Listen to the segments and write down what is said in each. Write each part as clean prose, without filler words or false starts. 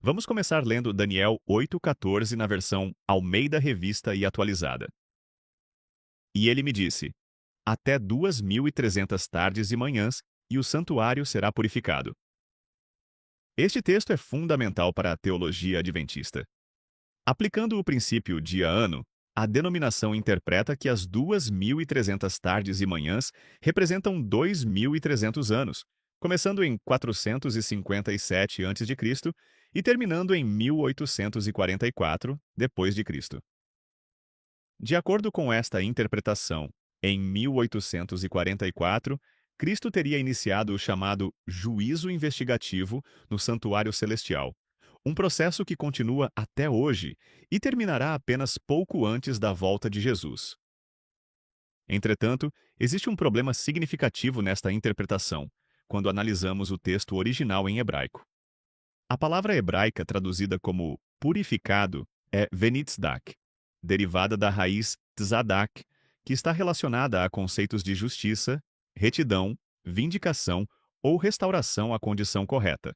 Vamos começar lendo Daniel 8,14 na versão Almeida Revista e Atualizada. E ele me disse: Até 2.300 tardes e manhãs, e o santuário será purificado. Este texto é fundamental para a teologia adventista. Aplicando o princípio dia-ano, a denominação interpreta que as 2.300 tardes e manhãs representam 2.300 anos, começando em 457 a.C. e terminando em 1844 depois de Cristo. De acordo com esta interpretação, em 1844, Cristo teria iniciado o chamado juízo investigativo no Santuário Celestial, um processo que continua até hoje e terminará apenas pouco antes da volta de Jesus. Entretanto, existe um problema significativo nesta interpretação, quando analisamos o texto original em hebraico. A palavra hebraica traduzida como purificado é venitzdak, derivada da raiz tzadak, que está relacionada a conceitos de justiça, retidão, vindicação ou restauração à condição correta.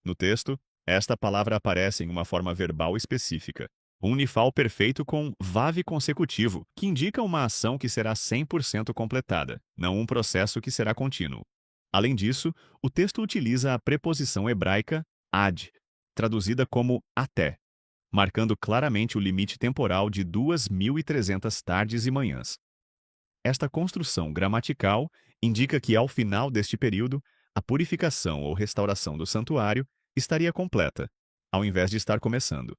No texto, esta palavra aparece em uma forma verbal específica, um nifal perfeito com vav consecutivo, que indica uma ação que será 100% completada, não um processo que será contínuo. Além disso, o texto utiliza a preposição hebraica ad, traduzida como até, marcando claramente o limite temporal de 2.300 tardes e manhãs. Esta construção gramatical indica que, ao final deste período, a purificação ou restauração do santuário estaria completa, ao invés de estar começando.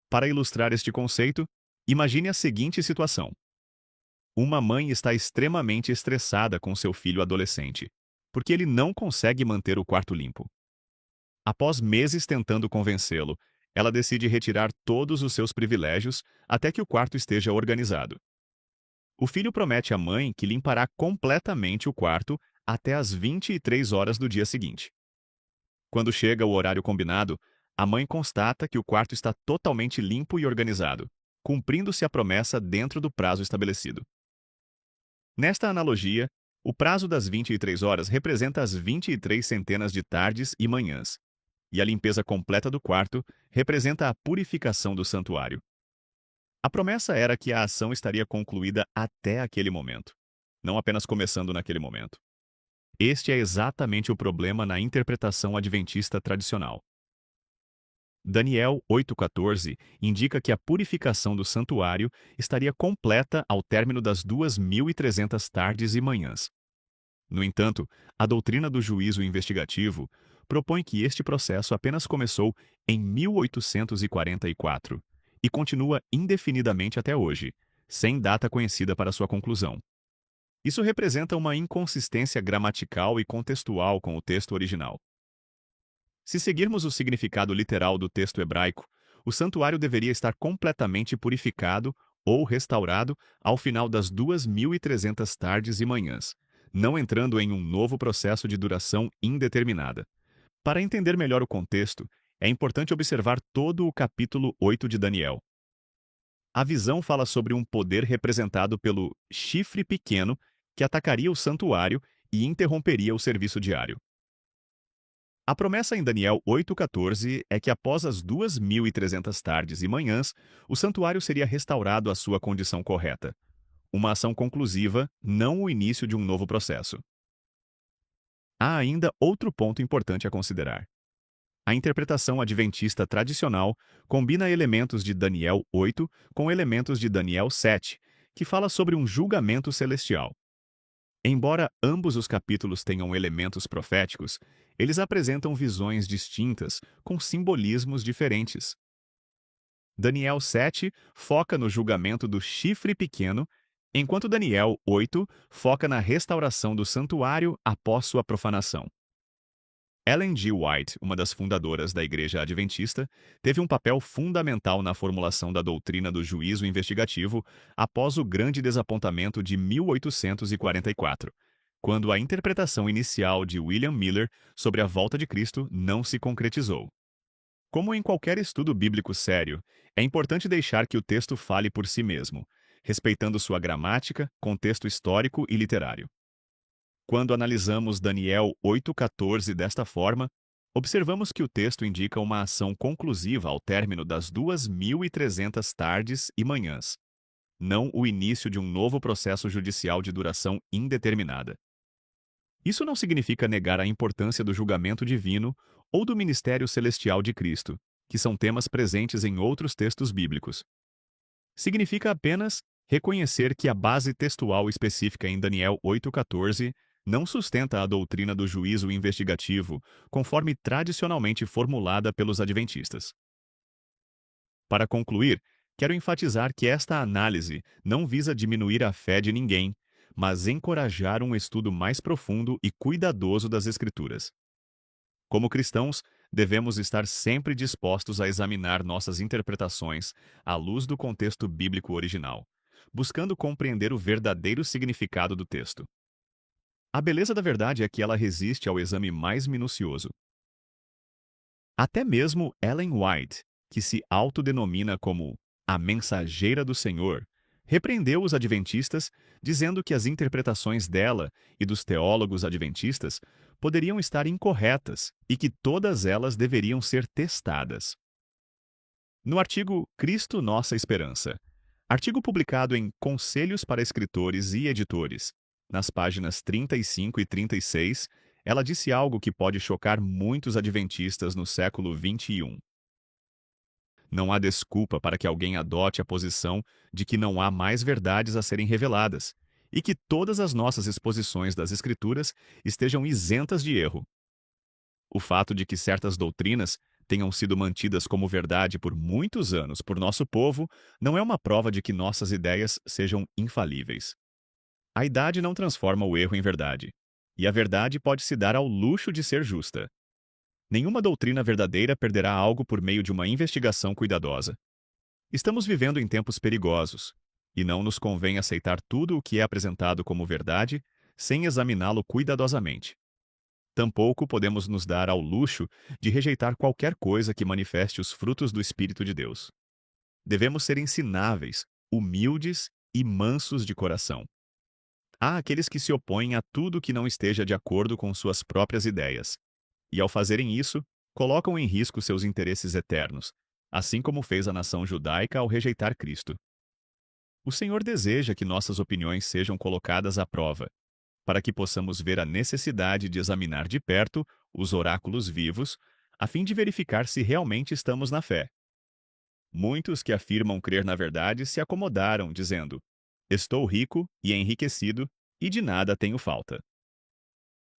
Para ilustrar este conceito, imagine a seguinte situação. Uma mãe está extremamente estressada com seu filho adolescente, porque ele não consegue manter o quarto limpo. Após meses tentando convencê-lo, ela decide retirar todos os seus privilégios até que o quarto esteja organizado. O filho promete à mãe que limpará completamente o quarto até às 23 horas do dia seguinte. Quando chega o horário combinado, a mãe constata que o quarto está totalmente limpo e organizado, cumprindo-se a promessa dentro do prazo estabelecido. Nesta analogia, o prazo das 23 horas representa as 23 centenas de tardes e manhãs, e a limpeza completa do quarto representa a purificação do santuário. A promessa era que a ação estaria concluída até aquele momento, não apenas começando naquele momento. Este é exatamente o problema na interpretação adventista tradicional. Daniel 8,14 indica que a purificação do santuário estaria completa ao término das 2.300 tardes e manhãs. No entanto, a doutrina do juízo investigativo propõe que este processo apenas começou em 1844 e continua indefinidamente até hoje, sem data conhecida para sua conclusão. Isso representa uma inconsistência gramatical e contextual com o texto original. Se seguirmos o significado literal do texto hebraico, o santuário deveria estar completamente purificado ou restaurado ao final das 2.300 tardes e manhãs, não entrando em um novo processo de duração indeterminada. Para entender melhor o contexto, é importante observar todo o capítulo 8 de Daniel. A visão fala sobre um poder representado pelo chifre pequeno que atacaria o santuário e interromperia o serviço diário. A promessa em Daniel 8,14 é que após as 2.300 tardes e manhãs, o santuário seria restaurado à sua condição correta. Uma ação conclusiva, não o início de um novo processo. Há ainda outro ponto importante a considerar. A interpretação adventista tradicional combina elementos de Daniel 8 com elementos de Daniel 7, que fala sobre um julgamento celestial. Embora ambos os capítulos tenham elementos proféticos, eles apresentam visões distintas, com simbolismos diferentes. Daniel 7 foca no julgamento do chifre pequeno, enquanto Daniel 8 foca na restauração do santuário após sua profanação. Ellen G. White, uma das fundadoras da Igreja Adventista, teve um papel fundamental na formulação da doutrina do juízo investigativo após o grande desapontamento de 1844, quando a interpretação inicial de William Miller sobre a volta de Cristo não se concretizou. Como em qualquer estudo bíblico sério, é importante deixar que o texto fale por si mesmo, respeitando sua gramática, contexto histórico e literário. Quando analisamos Daniel 8,14 desta forma, observamos que o texto indica uma ação conclusiva ao término das 2.300 tardes e manhãs, não o início de um novo processo judicial de duração indeterminada. Isso não significa negar a importância do julgamento divino ou do ministério celestial de Cristo, que são temas presentes em outros textos bíblicos. Significa apenas reconhecer que a base textual específica em Daniel 8,14 não sustenta a doutrina do juízo investigativo, conforme tradicionalmente formulada pelos adventistas. Para concluir, quero enfatizar que esta análise não visa diminuir a fé de ninguém, mas encorajar um estudo mais profundo e cuidadoso das Escrituras. Como cristãos, devemos estar sempre dispostos a examinar nossas interpretações à luz do contexto bíblico original, buscando compreender o verdadeiro significado do texto. A beleza da verdade é que ela resiste ao exame mais minucioso. Até mesmo Ellen White, que se autodenomina como a mensageira do Senhor, repreendeu os adventistas, dizendo que as interpretações dela e dos teólogos adventistas poderiam estar incorretas e que todas elas deveriam ser testadas. No artigo Cristo Nossa Esperança, artigo publicado em Conselhos para Escritores e Editores, nas páginas 35 e 36, ela disse algo que pode chocar muitos adventistas no século XXI. Não há desculpa para que alguém adote a posição de que não há mais verdades a serem reveladas e que todas as nossas exposições das Escrituras estejam isentas de erro. O fato de que certas doutrinas tenham sido mantidas como verdade por muitos anos por nosso povo não é uma prova de que nossas ideias sejam infalíveis. A idade não transforma o erro em verdade, e a verdade pode se dar ao luxo de ser justa. Nenhuma doutrina verdadeira perderá algo por meio de uma investigação cuidadosa. Estamos vivendo em tempos perigosos, e não nos convém aceitar tudo o que é apresentado como verdade sem examiná-lo cuidadosamente. Tampouco podemos nos dar ao luxo de rejeitar qualquer coisa que manifeste os frutos do Espírito de Deus. Devemos ser ensináveis, humildes e mansos de coração. Há aqueles que se opõem a tudo que não esteja de acordo com suas próprias ideias, e ao fazerem isso, colocam em risco seus interesses eternos, assim como fez a nação judaica ao rejeitar Cristo. O Senhor deseja que nossas opiniões sejam colocadas à prova, para que possamos ver a necessidade de examinar de perto os oráculos vivos, a fim de verificar se realmente estamos na fé. Muitos que afirmam crer na verdade se acomodaram, dizendo: "Estou rico e enriquecido, e de nada tenho falta."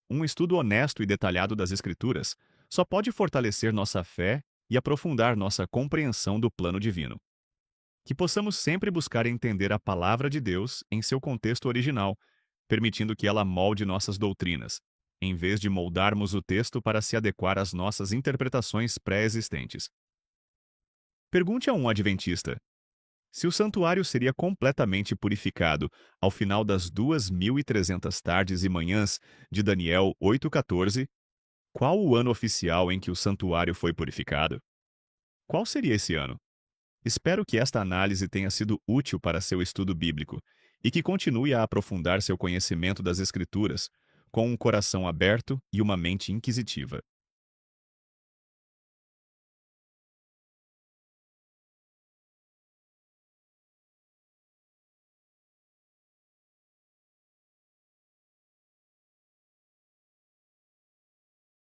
Um estudo honesto e detalhado das Escrituras só pode fortalecer nossa fé e aprofundar nossa compreensão do plano divino. Que possamos sempre buscar entender a palavra de Deus em seu contexto original, permitindo que ela molde nossas doutrinas, em vez de moldarmos o texto para se adequar às nossas interpretações pré-existentes. Pergunte a um adventista: se o santuário seria completamente purificado ao final das 2.300 tardes e manhãs de Daniel 8,14, qual o ano oficial em que o santuário foi purificado? Qual seria esse ano? Espero que esta análise tenha sido útil para seu estudo bíblico e que continue a aprofundar seu conhecimento das Escrituras com um coração aberto e uma mente inquisitiva.